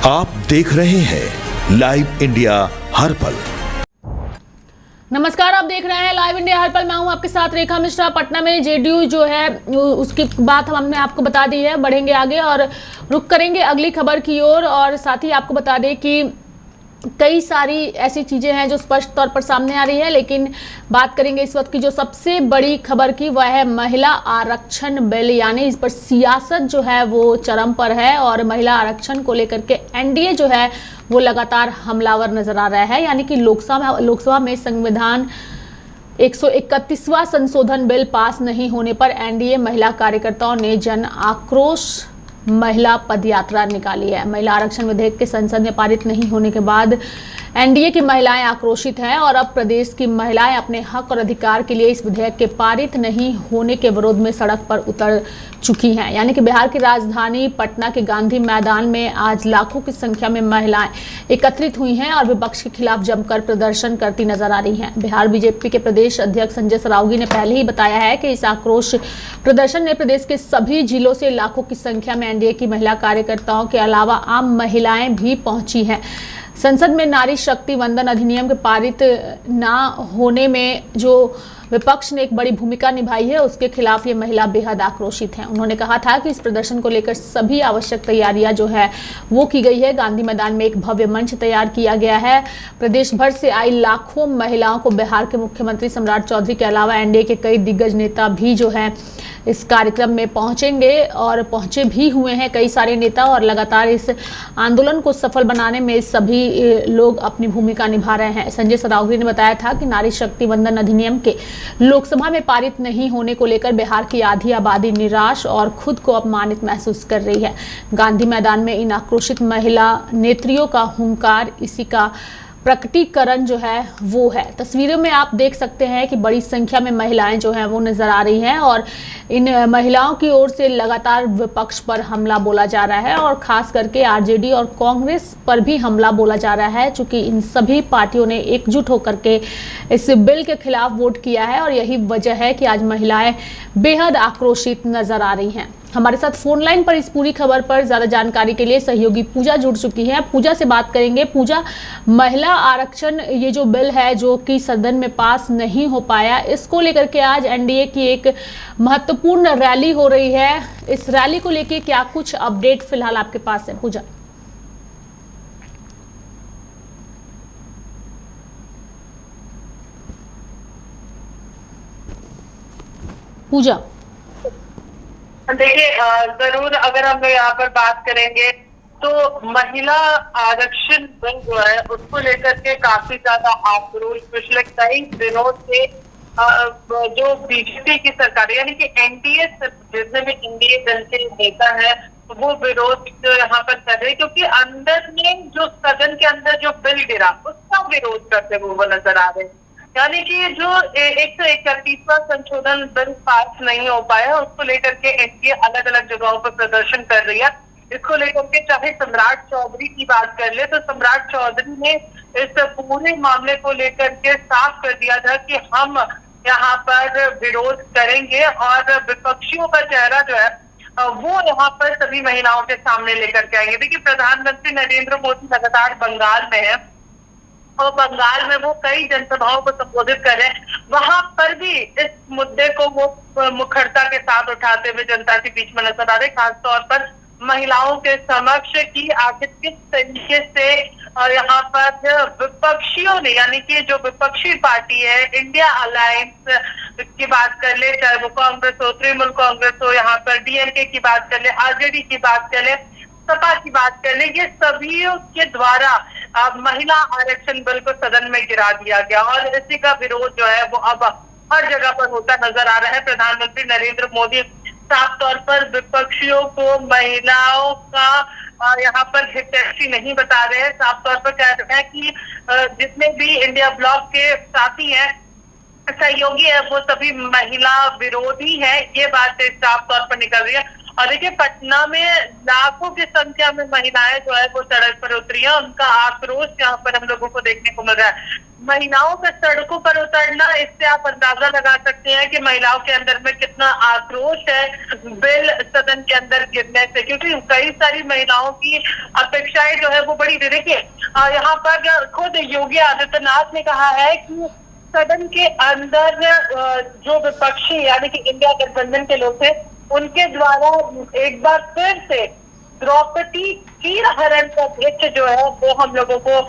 आप देख रहे हैं लाइव इंडिया हर पल। नमस्कार, आप देख रहे हैं लाइव इंडिया हर पल। मैं हूं आपके साथ रेखा मिश्रा। पटना में जेडीयू जो है उसकी बात हमने आपको बता दी है। बढ़ेंगे आगे और रुक करेंगे अगली खबर की ओर। और साथ ही आपको बता दें कि कई सारी ऐसी चीजें हैं जो स्पष्ट तौर पर सामने आ रही है, लेकिन बात करेंगे इस वक्त की जो सबसे बड़ी खबर की, वह है महिला आरक्षण बिल। यानी इस पर सियासत जो है वो चरम पर है और महिला आरक्षण को लेकर के एनडीए जो है वो लगातार हमलावर नजर आ रहा है। यानी कि लोकसभा में संविधान 131वां संशोधन बिल पास नहीं होने पर एनडीए महिला कार्यकर्ताओं ने जन आक्रोश महिला पदयात्रा निकाली है। महिला आरक्षण विधेयक के संसद में पारित नहीं होने के बाद एनडीए की महिलाएं आक्रोशित हैं और अब प्रदेश की महिलाएं अपने हक और अधिकार के लिए इस विधेयक के पारित नहीं होने के विरोध में सड़क पर उतर चुकी हैं। यानी कि बिहार की राजधानी पटना के गांधी मैदान में आज लाखों की संख्या में महिलाएं एकत्रित हुई हैं और विपक्ष के खिलाफ जमकर प्रदर्शन करती नजर आ रही हैं। बिहार बीजेपी के प्रदेश अध्यक्ष संजय सरावगी ने पहले ही बताया है कि इस आक्रोश प्रदर्शन में प्रदेश के सभी जिलों से लाखों की संख्या में एनडीए की महिला कार्यकर्ताओं के अलावा आम महिलाएं भी पहुंची हैं। संसद में नारी शक्ति वंदन अधिनियम के पारित ना होने में जो विपक्ष ने एक बड़ी भूमिका निभाई है, उसके खिलाफ ये महिला बेहद आक्रोशित हैं। उन्होंने कहा था कि इस प्रदर्शन को लेकर सभी आवश्यक तैयारियां जो है वो की गई है। गांधी मैदान में एक भव्य मंच तैयार किया गया है। प्रदेश भर से आई लाखों महिलाओं को बिहार के मुख्यमंत्री सम्राट चौधरी के अलावा एनडीए के कई दिग्गज नेता भी जो है इस कार्यक्रम में पहुंचेंगे और पहुंचे भी हुए हैं कई सारे नेता। और लगातार इस आंदोलन को सफल बनाने में सभी लोग अपनी भूमिका निभा रहे हैं। संजय सरावगी ने बताया था कि नारी शक्ति वंदन अधिनियम के लोकसभा में पारित नहीं होने को लेकर बिहार की आधी आबादी निराश और खुद को अपमानित महसूस कर रही है। गांधी मैदान में इन आक्रोशित महिला नेत्रियों का हुंकार इसी का प्रकटीकरण जो है वो है। तस्वीरों में आप देख सकते हैं कि बड़ी संख्या में महिलाएं जो हैं वो नजर आ रही हैं और इन महिलाओं की ओर से लगातार विपक्ष पर हमला बोला जा रहा है और खास करके आरजेडी और कांग्रेस पर भी हमला बोला जा रहा है, चूंकि इन सभी पार्टियों ने एकजुट होकर के इस बिल के खिलाफ वोट किया है और यही वजह है कि आज महिलाएं बेहद आक्रोशित नजर आ रही हैं। हमारे साथ फोन लाइन पर इस पूरी खबर पर ज्यादा जानकारी के लिए सहयोगी पूजा जुड़ चुकी है। पूजा से बात करेंगे। पूजा, महिला आरक्षण ये जो बिल है जो कि सदन में पास नहीं हो पाया, इसको लेकर के आज एनडीए की एक महत्वपूर्ण रैली हो रही है। इस रैली को लेकर क्या कुछ अपडेट फिलहाल आपके पास है पूजा? पूजा देखिए, जरूर अगर हम यहाँ पर बात करेंगे तो महिला आरक्षण बिल जो है उसको लेकर के काफी ज्यादा आक्रोश पिछले कई दिनों से जो बीजेपी की सरकार यानी कि एनडीए जितने भी एनडीए दल के नेता है वो विरोध जो यहाँ पर कर रहे, क्योंकि अंदर में जो सदन के अंदर जो बिल गिरा उसका विरोध करते हुए वो नजर आ रहे हैं। यानी कि जो 131वां संशोधन बिल पास नहीं हो पाया उसको लेकर के एनडीए अलग अलग जगहों पर प्रदर्शन कर रही है। इसको लेकर के चाहे सम्राट चौधरी की बात कर ले तो सम्राट चौधरी ने इस पूरे मामले को लेकर के साफ कर दिया था कि हम यहाँ पर विरोध करेंगे और विपक्षियों का चेहरा जो है वो यहाँ पर सभी महिलाओं के सामने लेकर के आएंगे। देखिए, प्रधानमंत्री नरेंद्र मोदी लगातार बंगाल में है और बंगाल में वो कई जनसभाओं को संबोधित कर रहे हैं। वहां पर भी इस मुद्दे को वो मुखरता के साथ उठाते हुए जनता के बीच में नजर आ रहे, खासतौर पर महिलाओं के समक्ष की आखिर किस तरीके से और यहाँ पर विपक्षियों ने यानी कि जो विपक्षी पार्टी है इंडिया अलायंस की बात कर ले, चाहे वो कांग्रेस हो, तृणमूल कांग्रेस हो, यहाँ पर डीएमके की बात कर ले, आरजेडी की बात कर ले, सपा की बात कर ले, ये सभी के द्वारा महिला आरक्षण बिल को सदन में गिरा दिया गया और इसी का विरोध जो है वो अब हर जगह पर होता नजर आ रहा है। प्रधानमंत्री नरेंद्र मोदी साफ तौर पर विपक्षियों को महिलाओं का यहाँ पर हितैषी नहीं बता रहे हैं। साफ तौर पर कह रहे हैं कि जितने भी इंडिया ब्लॉक के साथी हैं, सहयोगी है, वो सभी महिला विरोधी है, ये बात साफ तौर पर निकल रही है। और देखिए, पटना में लाखों की संख्या में महिलाएं जो है वो सड़क पर उतरी है, उनका आक्रोश यहाँ पर हम लोगों को देखने को मिल रहा है। महिलाओं का सड़कों पर उतरना, इससे आप अंदाजा लगा सकते हैं कि महिलाओं के अंदर में कितना आक्रोश है बिल सदन के अंदर गिरने से, क्योंकि कई सारी महिलाओं की अपेक्षाएं जो है वो बड़ी। देखिए यहाँ पर खुद योगी आदित्यनाथ ने कहा है कि सदन के अंदर जो विपक्षी यानी कि इंडिया गठबंधन के लोग थे, उनके द्वारा एक बार फिर से द्रौपदी की हरण का दृश्य जो है वो हम लोगों को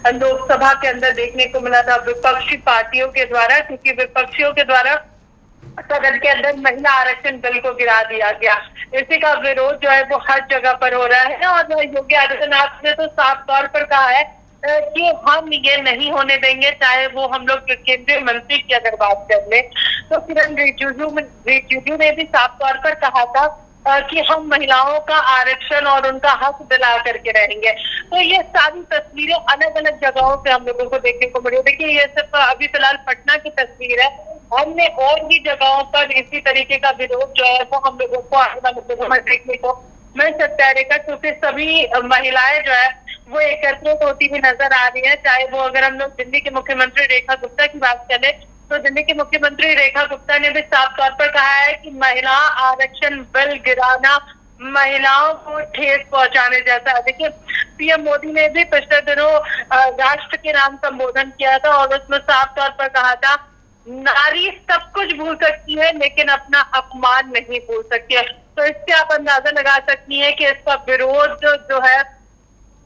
लोकसभा के अंदर देखने को मिला था विपक्षी पार्टियों के द्वारा, क्योंकि विपक्षियों के द्वारा सदन के अंदर महिला आरक्षण बिल को गिरा दिया गया। इसी का विरोध जो है वो हर जगह पर हो रहा है और योगी आदित्यनाथ ने तो साफ तौर पर कहा है कि हम ये नहीं होने देंगे, चाहे वो हम लोग केंद्रीय मंत्री की अगर बात कर ले तो किरण रिजिजू ने भी साफ तौर पर कहा था कि हम महिलाओं का आरक्षण और उनका हक दिला करके रहेंगे। तो ये सारी तस्वीरें अलग अलग जगहों से हम लोगों को देखने को मिली। देखिए ये सिर्फ अभी फिलहाल पटना की तस्वीर है, हमने और भी जगहों पर इसी तरीके का विरोध जो है वो हम लोगों को आने वाले दिनों में देखने को मिल सकता है, क्योंकि सभी महिलाएं जो है वो एकत्रित होती हुई नजर आ रही है। चाहे वो अगर हम लोग दिल्ली के मुख्यमंत्री रेखा गुप्ता की बात करें तो दिल्ली के मुख्यमंत्री रेखा गुप्ता ने भी साफ तौर पर कहा है कि महिला आरक्षण बिल गिराना महिलाओं को ठेस पहुंचाने जैसा है। देखिए पीएम मोदी ने भी पिछले दिनों राष्ट्र के नाम संबोधन किया था और उसमें साफ तौर पर कहा था नारी सब कुछ भूल सकती है लेकिन अपना अपमान नहीं भूल सकती है। तो इससे आप अंदाजा लगा सकती हैं कि इसका विरोध जो है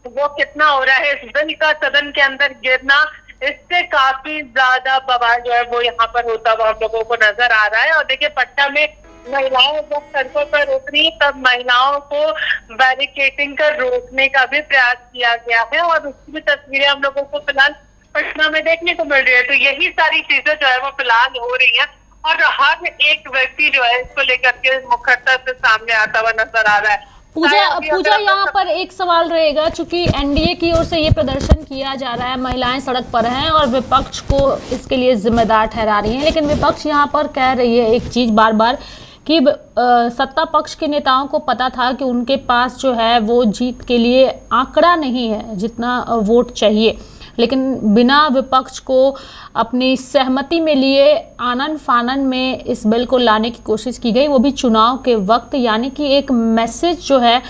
वो कितना हो रहा है। इस बिल का सदन के अंदर गिरना, इससे काफी ज्यादा बवाल जो है वो यहाँ पर होता हुआ हम लोगों को नजर आ रहा है। और देखिए पटना में महिलाएं जब सड़कों पर उतरी तब महिलाओं को बैरिकेडिंग कर रोकने का भी प्रयास किया गया है और उसकी भी तस्वीरें हम लोगों को फिलहाल पटना में देखने को मिल रही है। तो यही सारी चीजें जो है वो फिलहाल हो रही है और हर एक व्यक्ति जो है इसको लेकर के मुखरता से सामने आता हुआ नजर आ रहा है। पूजा यहाँ पर एक सवाल रहेगा, चूंकि एनडीए की ओर से ये प्रदर्शन किया जा रहा है, महिलाएं सड़क पर हैं और विपक्ष को इसके लिए जिम्मेदार ठहरा रही हैं, लेकिन विपक्ष यहाँ पर कह रही है एक चीज बार बार कि सत्ता पक्ष के नेताओं को पता था कि उनके पास जो है वो जीत के लिए आंकड़ा नहीं है जितना वोट चाहिए, लेकिन बिना विपक्ष को अपनी सहमति में लिए आनन फानन में इस बिल को लाने की कोशिश की गई, वो भी चुनाव के वक्त। यानी कि एक मैसेज जो है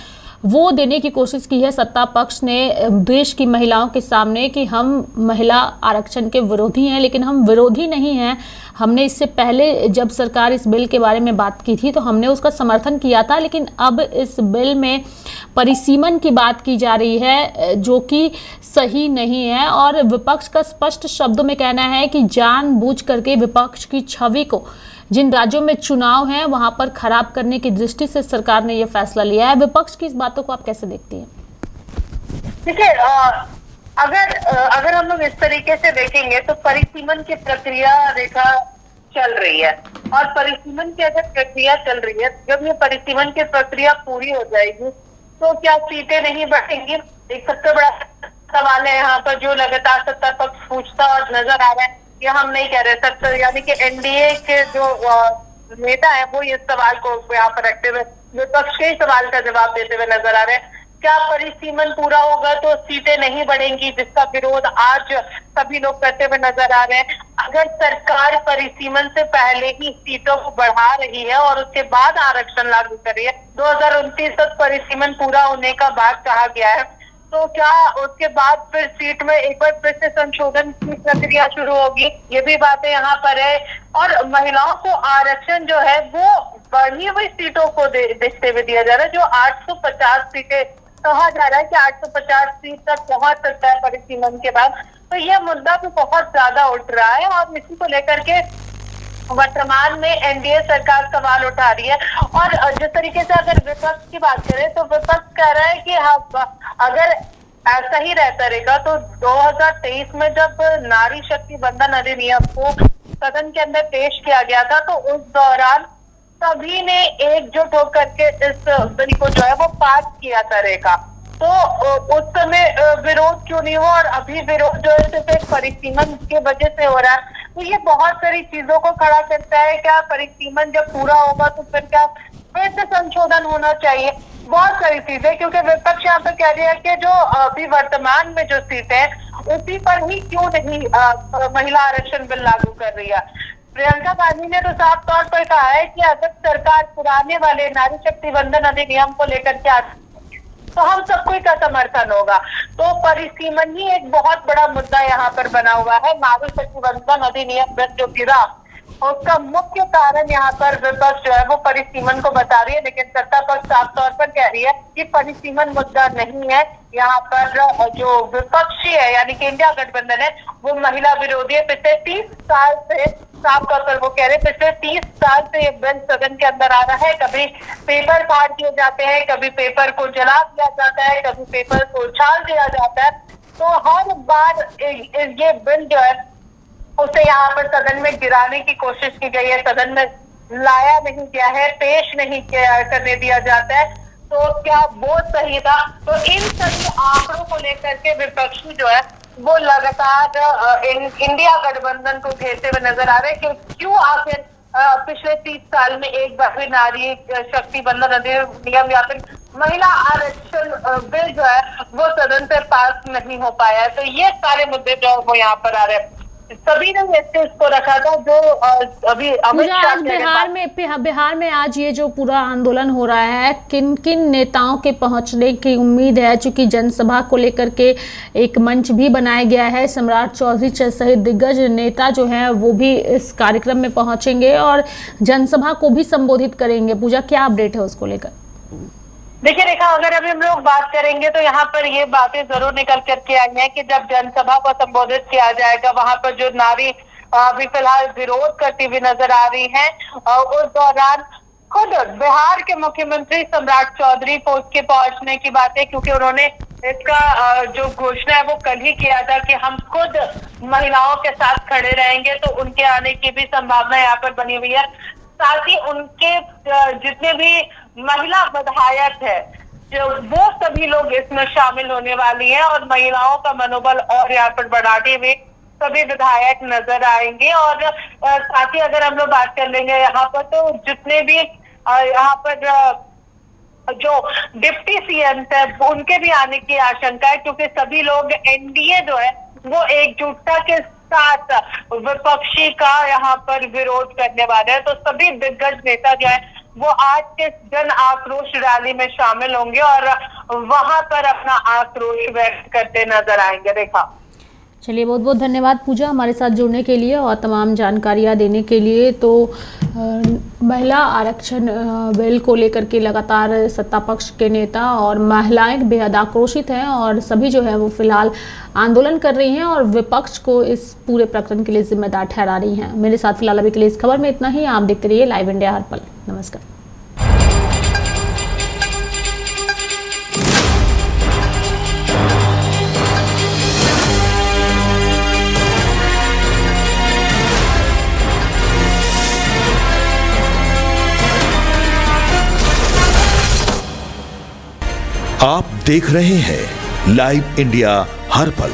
वो देने की कोशिश की है सत्ता पक्ष ने देश की महिलाओं के सामने कि हम महिला आरक्षण के विरोधी हैं, लेकिन हम विरोधी नहीं हैं। हमने इससे पहले जब सरकार इस बिल के बारे में बात की थी तो हमने उसका समर्थन किया था, लेकिन अब इस बिल में परिसीमन की बात की जा रही है जो कि सही नहीं है। और विपक्ष का स्पष्ट शब्दों में कहना है कि जानबूझ करके विपक्ष की छवि को जिन राज्यों में चुनाव है वहां पर खराब करने की दृष्टि से सरकार ने यह फैसला लिया है। विपक्ष की इस बातों को आप कैसे देखती हैं? देखिए अगर हम लोग इस तरीके से देखेंगे तो परिसीमन की प्रक्रिया रेखा चल रही है और परिसीमन की अगर प्रक्रिया चल रही है, जब ये परिसीमन की प्रक्रिया पूरी हो जाएगी तो क्या सीटें नहीं बढ़ेंगी? एक सबसे बड़ा सवाल है यहाँ पर जो लगातार सत्ता पक्ष पूछता और नजर आ रहा है। ये हम नहीं कह रहे सत्ता यानी कि एनडीए के जो नेता है वो इस सवाल को यहाँ पर रखते हुए विपक्ष के सवाल का जवाब देते हुए नजर आ रहे हैं। क्या परिसीमन पूरा होगा तो सीटें नहीं बढ़ेंगी, जिसका विरोध आज सभी लोग करते हुए नजर आ रहे हैं। अगर सरकार परिसीमन से पहले ही सीटों को बढ़ा रही है और उसके बाद आरक्षण लागू कर रही है, 2029 तक परिसीमन पूरा होने का बात कहा गया है, तो क्या उसके बाद फिर सीट में एक बार फिर से संशोधन की प्रक्रिया शुरू होगी? ये भी बातें यहाँ पर है। और महिलाओं को आरक्षण जो है वो बढ़ी हुई सीटों को देखते हुए दिया जा रहा है, जो 850 सीटें कहा जा रहा है कि 850 सीट तक पहुंच सकता है परिसीमन के बाद। तो यह मुद्दा भी बहुत ज्यादा उठ रहा है और इसी को लेकर के वर्तमान में एनडीए सरकार सवाल उठा रही है। और जिस तरीके से अगर विपक्ष की बात करें तो विपक्ष कह रहा है कि अगर ऐसा ही रहता रहेगा तो 2023 में जब नारी शक्ति बंधन अधिनियम को सदन के अंदर पेश किया गया था तो उस दौरान सभी ने एकजुट होकर के इस बिल को जो है वो पास किया करेगा। तो उस समय विरोध क्यों नहीं हुआ और अभी विरोध जो है सिर्फ एक परिसीमन की वजह से हो रहा है? तो ये बहुत सारी चीजों को खड़ा करता है। क्या परिसीमन जब पूरा होगा तो फिर क्या फिर से संशोधन होना चाहिए? बहुत सारी चीजें, क्योंकि विपक्ष यहाँ पे कह रही है कि जो अभी वर्तमान में जो सीटें हैं उसी पर ही क्यों नहीं महिला आरक्षण बिल लागू कर रही है। प्रियंका गांधी ने तो साफ तौर पर कहा है कि अगर सरकार पुराने वाले नारी शक्ति वंदन अधिनियम को लेकर के आती तो हम सब कोई का समर्थन होगा। तो परिसीमन ही एक बहुत बड़ा मुद्दा यहाँ पर बना हुआ है। नारी शक्ति वंदन अधिनियम बिल जो गिरा उसका मुख्य कारण यहाँ पर विपक्ष जो है वो परिसीमन को बता रही है, लेकिन सत्ता पक्ष साफ तौर पर कह रही है कि परिसीमन मुद्दा नहीं है। यहाँ पर जो विपक्षी है यानी कि इंडिया गठबंधन है वो महिला विरोधी है। पिछले 30 साल से साफ तौर पर वो कह रहे पिछले 30 साल से ये बिल सदन के अंदर आ रहा है। कभी पेपर फाड़ दिए जाते हैं, कभी पेपर को जला दिया जाता है, कभी पेपर को उछाल दिया जाता है। तो हर बार ये बिल जो है उसे यहाँ पर सदन में गिराने की कोशिश की गई है, सदन में लाया नहीं गया है, पेश नहीं करने दिया जाता है। तो क्या वो सही था? तो इन सभी आंकड़ों को लेकर के विपक्षी जो है वो लगातार इंडिया गठबंधन को घेरते हुए नजर आ रहे हैं कि क्यों आखिर पिछले 30 साल में एक बार भी नारी शक्ति वंदन अधिनियम या फिर महिला आरक्षण बिल जो है वो सदन से पास नहीं हो पाया है। तो ये सारे मुद्दे जो वो यहाँ पर आ रहे हैं। सभी ने इस चीज को रखा था जो अभी अमित शाह बिहार में आज ये जो पूरा आंदोलन हो रहा है, किन किन नेताओं के पहुंचने की उम्मीद है? चूंकि जनसभा को लेकर के एक मंच भी बनाया गया है, सम्राट चौधरी सहित दिग्गज नेता जो हैं वो भी इस कार्यक्रम में पहुंचेंगे और जनसभा को भी संबोधित करेंगे। पूजा, क्या अपडेट है उसको लेकर? देखिए रेखा, अगर अभी हम लोग बात करेंगे तो यहाँ पर ये बातें जरूर निकल करके आई हैं कि जब जनसभा को संबोधित किया जाएगा वहां पर जो नारी अभी फिलहाल विरोध करती हुई नजर आ रही हैं, उस दौरान खुद बिहार के मुख्यमंत्री सम्राट चौधरी के पहुंचने की बात है, क्योंकि उन्होंने इसका जो घोषणा है वो कल ही किया था कि हम खुद महिलाओं के साथ खड़े रहेंगे। तो उनके आने की भी संभावना यहाँ पर बनी हुई है। साथ ही उनके जितने भी महिला विधायक है जो वो सभी लोग इसमें शामिल होने वाली हैं और महिलाओं का मनोबल और यहाँ पर बढ़ाते हुए सभी विधायक नजर आएंगे। और साथ ही अगर हम लोग बात कर लेंगे यहाँ पर तो जितने भी यहाँ पर जो डिप्टी सीएम है उनके भी आने की आशंका है, क्योंकि सभी लोग एनडीए जो है वो एकजुटता के साथ विपक्षी का यहाँ पर विरोध करने वाले हैं। तो सभी दिग्गज नेता जो है वो आज के जन आक्रोश रैली में शामिल होंगे और वहां पर अपना आक्रोश व्यक्त करते नजर आएंगे। रेखा, चलिए, बहुत बहुत धन्यवाद पूजा हमारे साथ जुड़ने के लिए और तमाम जानकारियां देने के लिए। तो महिला आरक्षण बिल को लेकर के लगातार सत्ता पक्ष के नेता और महिलाएं बेहद आक्रोशित हैं और सभी जो है वो फिलहाल आंदोलन कर रही हैं और विपक्ष को इस पूरे प्रकरण के लिए जिम्मेदार ठहरा रही हैं। मेरे साथ फिलहाल अभी के लिए इस खबर में इतना ही। आप देखते रहिए लाइव इंडिया हर पल। नमस्कार। आप देख रहे हैं लाइव इंडिया हर पल।